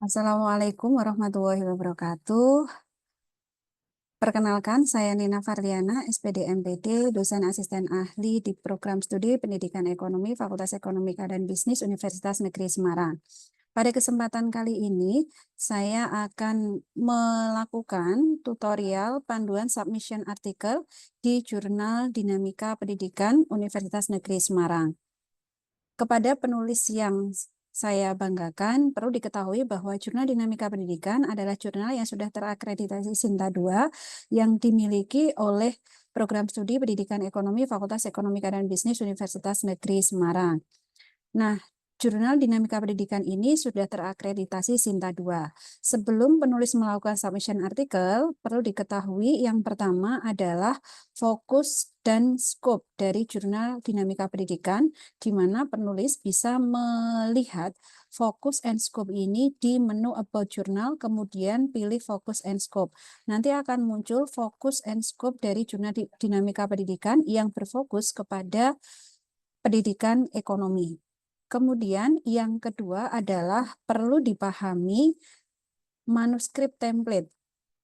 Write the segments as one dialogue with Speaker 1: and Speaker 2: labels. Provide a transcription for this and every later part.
Speaker 1: Assalamualaikum warahmatullahi wabarakatuh. Perkenalkan, saya Nina Farliana, SPD MPD, dosen asisten ahli di Program Studi Pendidikan Ekonomi Fakultas Ekonomika dan Bisnis Universitas Negeri Semarang. Pada kesempatan kali ini, saya akan melakukan tutorial panduan submission artikel di Jurnal Dinamika Pendidikan Universitas Negeri Semarang. Kepada penulis yang saya banggakan, perlu diketahui bahwa Jurnal Dinamika Pendidikan adalah jurnal yang sudah terakreditasi Sinta 2 yang dimiliki oleh Program Studi Pendidikan Ekonomi Fakultas Ekonomika dan Bisnis Universitas Negeri Semarang. Nah, Jurnal Dinamika Pendidikan ini sudah terakreditasi Sinta 2. Sebelum penulis melakukan submission artikel, perlu diketahui yang pertama adalah fokus dan scope dari Jurnal Dinamika Pendidikan, di mana penulis bisa melihat fokus and scope ini di menu About Journal, kemudian pilih fokus and scope. Nanti akan muncul fokus and scope dari Jurnal Dinamika Pendidikan yang berfokus kepada pendidikan ekonomi. Kemudian yang kedua adalah perlu dipahami manuskrip template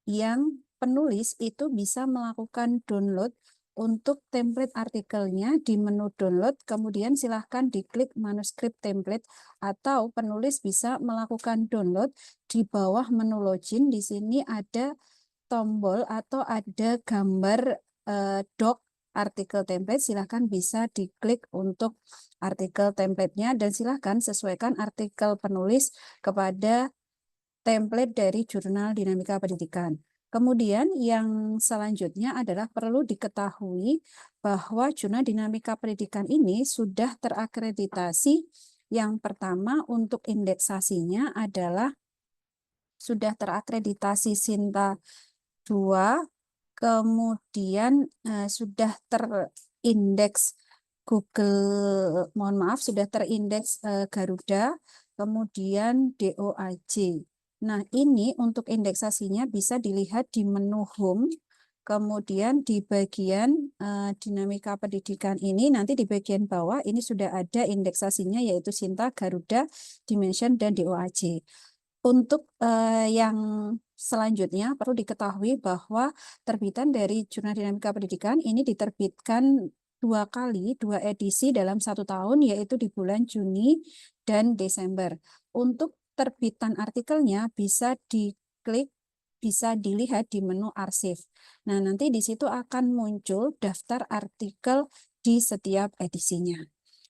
Speaker 1: yang penulis itu bisa melakukan download untuk template artikelnya di menu download, kemudian silahkan diklik manuskrip template atau penulis bisa melakukan download di bawah menu login. Di sini ada tombol atau ada gambar doc artikel template, silahkan bisa diklik untuk artikel template-nya dan silahkan sesuaikan artikel penulis kepada template dari Jurnal Dinamika Pendidikan. Kemudian yang selanjutnya adalah perlu diketahui bahwa Jurnal Dinamika Pendidikan ini sudah terakreditasi. Yang pertama untuk indeksasinya adalah sudah terakreditasi Sinta 2, kemudian sudah terindeks Google, mohon maaf, sudah terindeks Garuda, kemudian DOAJ. Nah, ini untuk indeksasinya bisa dilihat di menu Home, kemudian di bagian dinamika pendidikan ini, nanti di bagian bawah ini sudah ada indeksasinya yaitu Sinta, Garuda, Dimension, dan DOAJ. Untuk yang selanjutnya perlu diketahui bahwa terbitan dari Jurnal Dinamika Pendidikan ini diterbitkan 2 kali, 2 edisi dalam 1 tahun, yaitu di bulan Juni dan Desember. Untuk terbitan artikelnya bisa diklik, bisa dilihat di menu arsip. Nah, nanti di situ akan muncul daftar artikel di setiap edisinya.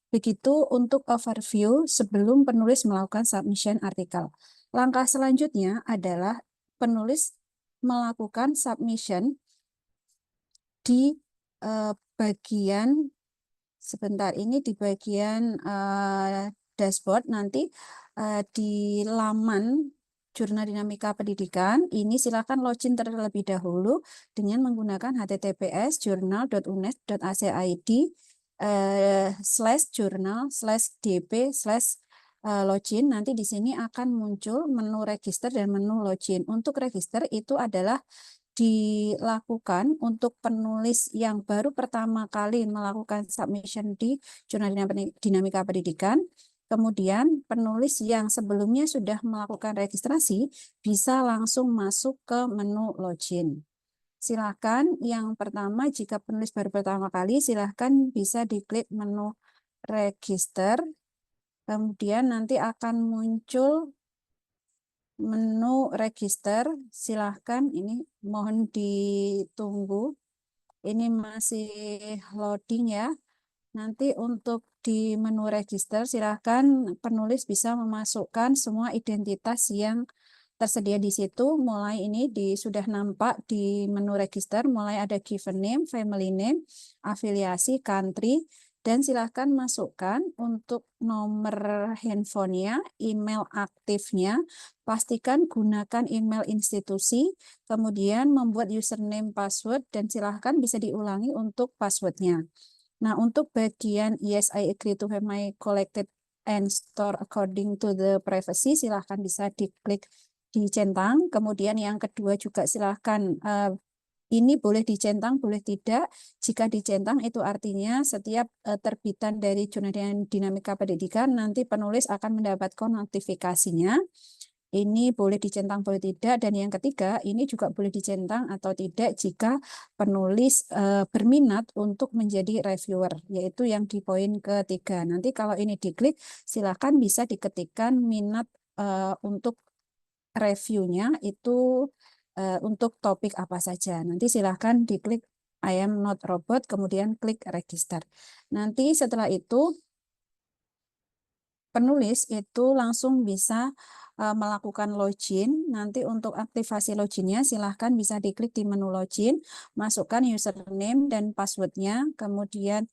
Speaker 1: Begitu untuk overview sebelum penulis melakukan submission artikel. Langkah selanjutnya adalah penulis melakukan submission di bagian sebentar ini di bagian dashboard nanti di laman Jurnal Dinamika Pendidikan ini silakan login terlebih dahulu dengan menggunakan https journal.unes.ac.id /journal/dp/login. Nanti di sini akan muncul menu register dan menu login. Untuk register itu adalah dilakukan untuk penulis yang baru pertama kali melakukan submission di Jurnal Dinamika Pendidikan. Kemudian penulis yang sebelumnya sudah melakukan registrasi bisa langsung masuk ke menu login. Silakan yang pertama, jika penulis baru pertama kali, silakan bisa diklik menu register. Kemudian nanti akan muncul menu register. Silakan, ini mohon ditunggu. Ini masih loading ya. Nanti untuk di menu register, silakan penulis bisa memasukkan semua identitas yang tersedia di situ. Mulai ini sudah nampak di menu register, mulai ada given name, family name, afiliasi, country, dan silahkan masukkan untuk nomor handphonenya, email aktifnya, pastikan gunakan email institusi, kemudian membuat username password, dan silahkan bisa diulangi untuk passwordnya. Nah, untuk bagian yes, I agree to have my collected and store according to the privacy, silahkan bisa diklik dicentang. Kemudian yang kedua juga silahkan ini boleh dicentang, boleh tidak. Jika dicentang itu artinya setiap terbitan dari Jurnal Dinamika Pendidikan nanti penulis akan mendapatkan notifikasinya. ini boleh dicentang, boleh tidak. Dan yang ketiga, ini juga boleh dicentang atau tidak jika penulis berminat untuk menjadi reviewer, yaitu yang di poin ketiga. Nanti kalau ini diklik, silakan bisa diketikkan minat untuk reviewnya itu untuk topik apa saja. Nanti silahkan diklik I am not robot, kemudian klik register. Nanti setelah itu penulis itu langsung bisa melakukan login. Nanti untuk aktivasi loginnya silahkan bisa diklik di menu login, masukkan username dan passwordnya, kemudian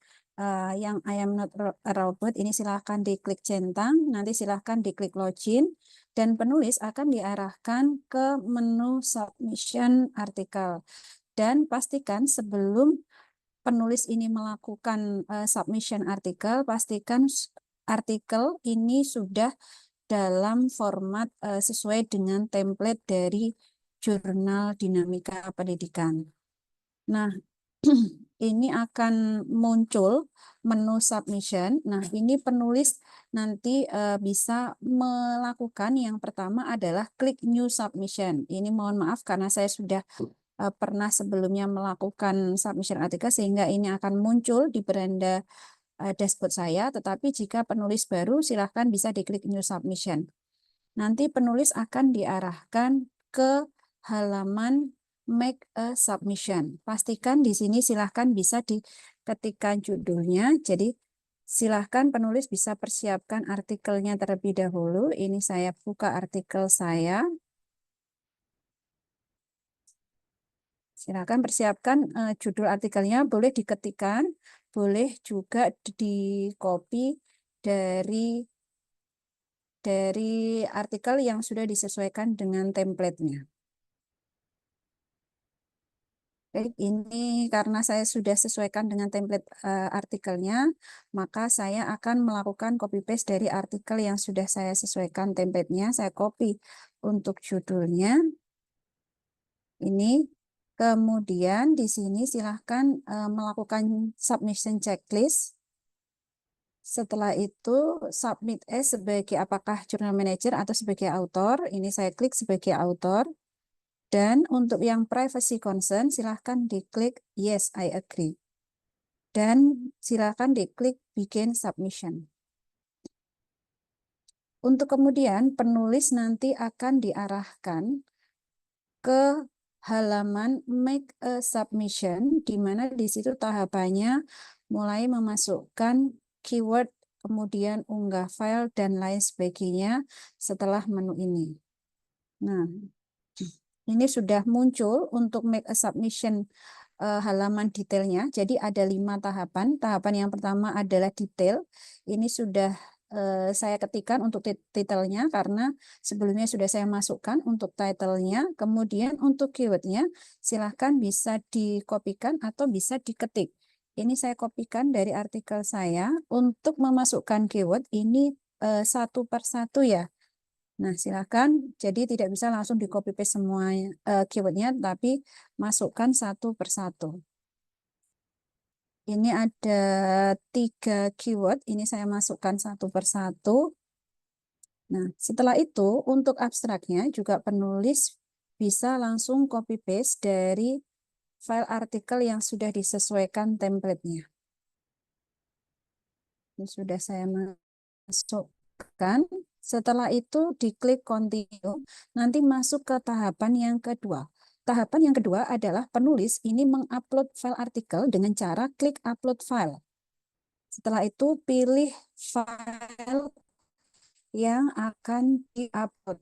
Speaker 1: yang I am not a robot ini silahkan diklik centang, nanti silahkan diklik login, dan penulis akan diarahkan ke menu submission artikel. Dan pastikan sebelum penulis ini melakukan submission artikel, pastikan artikel ini sudah dalam format sesuai dengan template dari Jurnal Dinamika Pendidikan. Nah, ini akan muncul menu submission. Nah, ini penulis nanti bisa melakukan yang pertama adalah klik new submission. Ini mohon maaf karena saya sudah pernah sebelumnya melakukan submission artikel sehingga ini akan muncul di beranda dashboard saya, tetapi jika penulis baru silahkan bisa diklik new submission. Nanti penulis akan diarahkan ke halaman make a submission. Pastikan di sini silahkan bisa diketikkan judulnya. Jadi silahkan penulis bisa persiapkan artikelnya terlebih dahulu. Ini saya buka artikel saya. Silakan persiapkan judul artikelnya, boleh diketikkan, boleh juga di copy dari artikel yang sudah disesuaikan dengan template-nya. Baik, ini karena saya sudah sesuaikan dengan template artikelnya, maka saya akan melakukan copy paste dari artikel yang sudah saya sesuaikan template-nya. Saya copy untuk judulnya. Ini. Kemudian di sini silahkan melakukan submission checklist. Setelah itu submit as sebagai apakah jurnal manager atau sebagai author. Ini saya klik sebagai author. Dan untuk yang privacy concern silahkan diklik yes I agree. Dan silahkan diklik begin submission. Untuk kemudian penulis nanti akan diarahkan ke halaman make a submission, di mana di situ tahapannya mulai memasukkan keyword, kemudian unggah file, dan lain sebagainya setelah menu ini. Nah, ini sudah muncul untuk make a submission halaman detailnya. Jadi ada 5 tahapan. Tahapan yang pertama adalah detail. Ini sudah saya ketikkan untuk titelnya karena sebelumnya sudah saya masukkan untuk titlenya. Kemudian untuk keywordnya silahkan bisa dikopikan atau bisa diketik. Ini saya kopikan dari artikel saya. Untuk memasukkan keyword ini satu per satu ya. Nah, silakan. Jadi tidak bisa langsung di copy paste semua keywordnya, tapi masukkan satu per satu. Ini ada 3 keyword, ini saya masukkan satu per satu. Nah, setelah itu untuk abstraknya juga penulis bisa langsung copy paste dari file artikel yang sudah disesuaikan template-nya. Ini sudah saya masukkan. Setelah itu diklik continue, nanti masuk ke tahapan yang kedua. Tahapan yang kedua adalah penulis ini mengupload file artikel dengan cara klik upload file. Setelah itu pilih file yang akan diupload.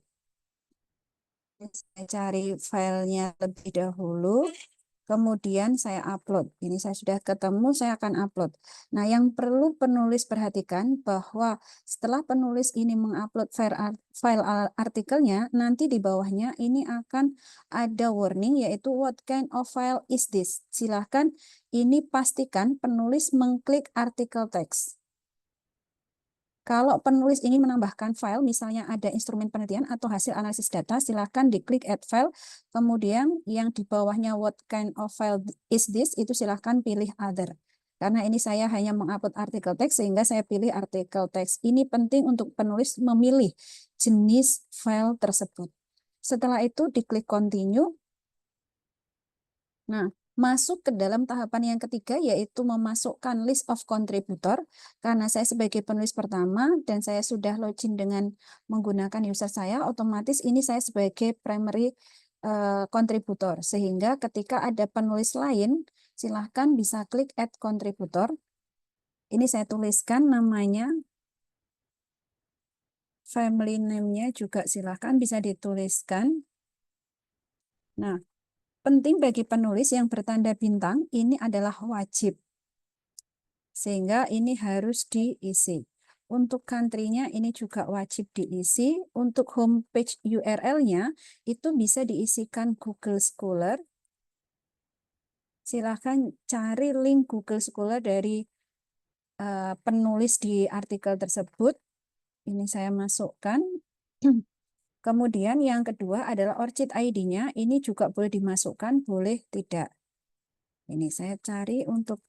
Speaker 1: Saya cari filenya lebih dahulu, kemudian saya upload. Ini saya sudah ketemu, saya akan upload. Nah, yang perlu penulis perhatikan bahwa setelah penulis ini mengupload file artikelnya, nanti di bawahnya ini akan ada warning, yaitu what kind of file is this? Silahkan ini pastikan penulis mengklik artikel teks. Kalau penulis ingin menambahkan file, misalnya ada instrumen penelitian atau hasil analisis data, silahkan diklik add file. Kemudian yang di bawahnya what kind of file is this, itu silahkan pilih other. Karena ini saya hanya mengupload artikel teks sehingga saya pilih artikel teks. Ini penting untuk penulis memilih jenis file tersebut. Setelah itu diklik continue. Nah, masuk ke dalam tahapan yang ketiga yaitu memasukkan list of contributor. Karena saya sebagai penulis pertama dan saya sudah login dengan menggunakan user saya, otomatis ini saya sebagai primary contributor. Sehingga ketika ada penulis lain, silahkan bisa klik add contributor. Ini saya tuliskan namanya, family name-nya juga silahkan bisa dituliskan. Nah, penting bagi penulis yang bertanda bintang, ini adalah wajib. Sehingga ini harus diisi. Untuk country-nya ini juga wajib diisi. Untuk homepage URL-nya itu bisa diisikan Google Scholar. Silahkan cari link Google Scholar dari penulis di artikel tersebut. Ini saya masukkan. Kemudian yang kedua adalah ORCID ID-nya. Ini juga boleh dimasukkan, boleh tidak. Ini saya cari untuk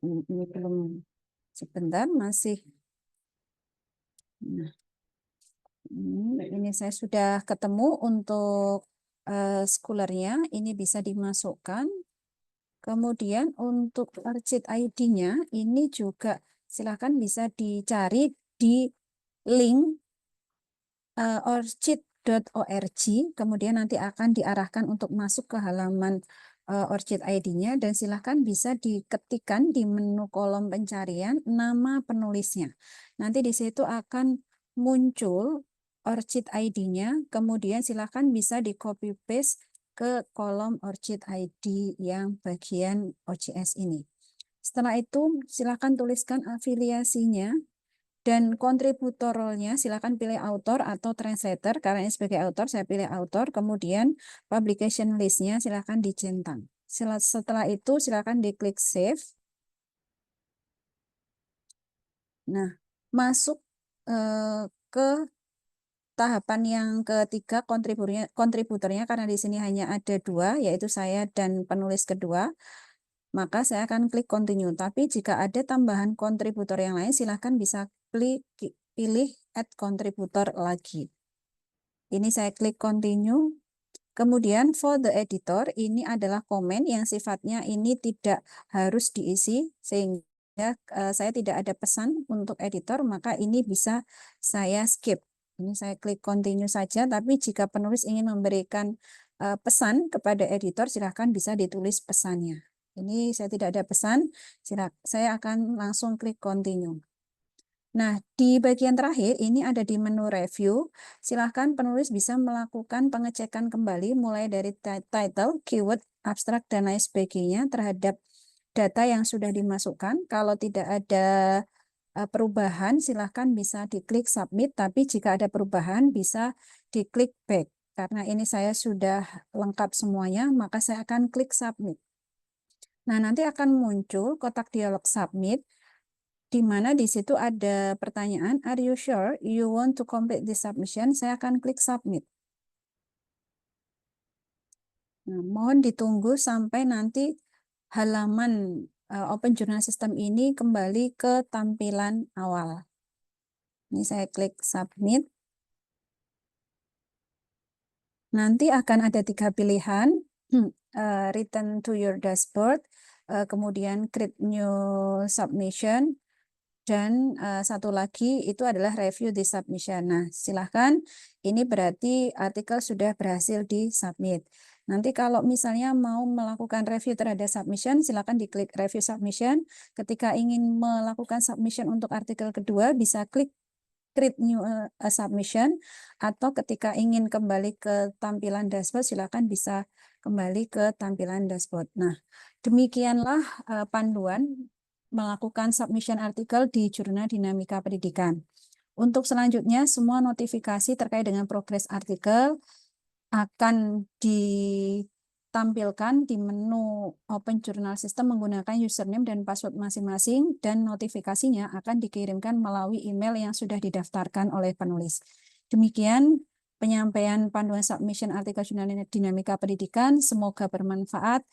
Speaker 1: ini belum, sebentar masih. Nah, ini saya sudah ketemu untuk scholarnya. Ini bisa dimasukkan. Kemudian untuk ORCID ID-nya ini juga silakan bisa dicari di link orchid.org, kemudian nanti akan diarahkan untuk masuk ke halaman ORCID ID-nya dan silahkan bisa diketikkan di menu kolom pencarian nama penulisnya. Nanti di situ akan muncul ORCID ID-nya, kemudian silahkan bisa di copy paste ke kolom ORCID ID yang bagian OJS ini. Setelah itu silahkan tuliskan afiliasinya. Dan kontributor role-nya silakan pilih author atau translator. Karena ini sebagai author, saya pilih author. Kemudian publication list-nya silakan dicentang. Setelah itu silakan diklik save. Nah, masuk ke tahapan yang ketiga, kontributornya karena di sini hanya ada dua, yaitu saya dan penulis kedua. Maka saya akan klik continue. Tapi jika ada tambahan kontributor yang lain, silahkan bisa pilih add contributor lagi. Ini saya klik continue. Kemudian for the editor, ini adalah komen yang sifatnya ini tidak harus diisi, sehingga saya tidak ada pesan untuk editor, maka ini bisa saya skip. Ini saya klik continue saja, tapi jika penulis ingin memberikan pesan kepada editor, silahkan bisa ditulis pesannya. Ini saya tidak ada pesan, saya akan langsung klik continue. Nah, di bagian terakhir ini ada di menu review. Silahkan penulis bisa melakukan pengecekan kembali mulai dari title, keyword, abstrak, dan lain sebagainya terhadap data yang sudah dimasukkan. Kalau tidak ada perubahan, silahkan bisa diklik submit, tapi jika ada perubahan bisa diklik back. Karena ini saya sudah lengkap semuanya, maka saya akan klik submit. Nah, nanti akan muncul kotak dialog submit, di mana di situ ada pertanyaan, are you sure you want to complete this submission? Saya akan klik submit. Nah, mohon ditunggu sampai nanti halaman Open Journal System ini kembali ke tampilan awal. Ini saya klik submit. Nanti akan ada 3 pilihan, return to your dashboard, kemudian create new submission, dan satu lagi itu adalah review the submission. Nah, silahkan, ini berarti artikel sudah berhasil di-submit. Nanti kalau misalnya mau melakukan review terhadap submission, silahkan diklik review submission. Ketika ingin melakukan submission untuk artikel kedua, bisa klik create new submission, atau ketika ingin kembali ke tampilan dashboard, silakan bisa kembali ke tampilan dashboard. Nah, demikianlah panduan melakukan submission artikel di Jurnal Dinamika Pendidikan. Untuk selanjutnya, semua notifikasi terkait dengan progres artikel akan ditampilkan di menu Open Journal System menggunakan username dan password masing-masing, dan notifikasinya akan dikirimkan melalui email yang sudah didaftarkan oleh penulis. Demikian penyampaian panduan submission artikel Jurnal Dinamika Pendidikan, semoga bermanfaat.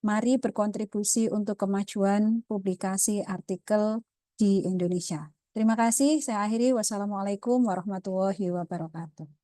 Speaker 1: Mari berkontribusi untuk kemajuan publikasi artikel di Indonesia. Terima kasih, saya akhiri. Wassalamualaikum warahmatullahi wabarakatuh.